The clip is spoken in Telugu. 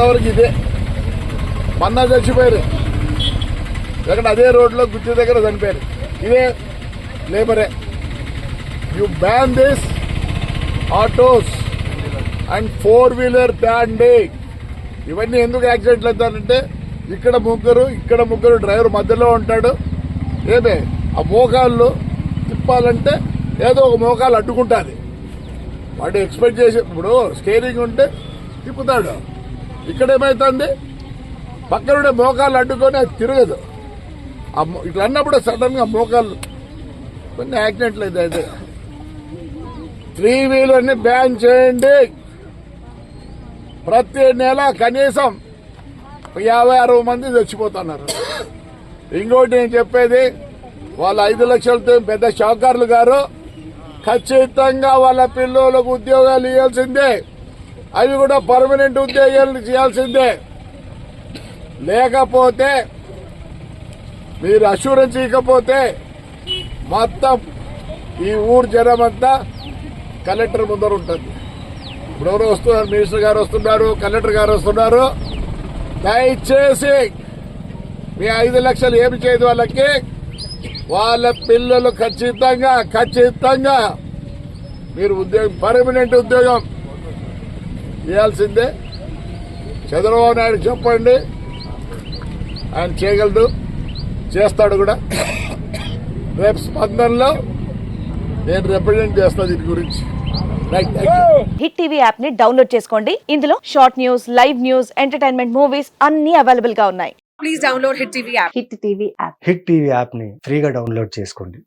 ఇంతవరకు ఇదే మొన్న చచ్చిపోయారు ఎక్కడ అదే రోడ్లో గుత్తి దగ్గర చనిపోయారు ఇదే లేబరే. You ban this autos and 4-wheeler ban డే. ఇవన్నీ ఎందుకు యాక్సిడెంట్లు అవుతారంటే ఇక్కడ ముగ్గురు డ్రైవర్ మధ్యలో ఉంటాడు. ఏమే ఆ మోకాళ్ళు తిప్పాలంటే ఏదో ఒక మోకాలు అడ్డుకుంటుంది. వాడు ఎక్స్పెక్ట్ చేసి ఇప్పుడు స్టీరింగ్ ఉంటే తిప్పుతాడు. ఇక్కడ ఏమవుతుంది పక్కనుండే మోకాళ్ళు అడ్డుకొని అది తిరగదు. ఇట్లా అన్నప్పుడు సడన్ గా మోకాళ్ళు కొన్ని యాక్సిడెంట్లు అయితే 3-wheelerని బ్యాన్ చేయండి. ప్రతి నెల కనీసం 50-60 మంది చచ్చిపోతున్నారు. ఇంకోటి నేను చెప్పేది వాళ్ళ 5 లక్షలతో పెద్ద షావుకారులు గారు ఖచ్చితంగా వాళ్ళ పిల్లలకు ఉద్యోగాలు ఇవ్వాల్సిందే. అవి కూడా పర్మనెంట్ ఉద్యోగాలు చేయాల్సిందే. లేకపోతే మీరు అష్యూరెన్స్ ఇవ్వకపోతే మొత్తం ఈ ఊరు జనం అంతా కలెక్టర్ ముందర ఉంటుంది. ఇప్పుడు వస్తున్నారు, మినిస్టర్ గారు వస్తున్నారు, కలెక్టర్ గారు వస్తున్నారు. దయచేసి మీ 5 లక్షలు ఏమి చేయదు వాళ్ళకి. వాళ్ళ పిల్లలు ఖచ్చితంగా మీరు ఉద్యోగం పర్మనెంట్ ఉద్యోగం ఇవ్వాల్సిందే. చంద్రబాబు నాయుడు చెప్పండి, ఆయన చేయగలడు, చేస్తాడు కూడా. రేపు స్పందనలో నేను రిప్రజెంట్ చేస్తాను దీని గురించి. హిట్ టీవీ యాప్ ని డౌన్లోడ్ చేసుకోండి. ఇందులో short news, live news, entertainment movies అన్ని అవైలబుల్ గా ఉన్నాయి. Please download Hit TV app. Hit TV app. Hit TV యాప్ని ఫ్రీగా డౌన్లోడ్ చేసుకోండి.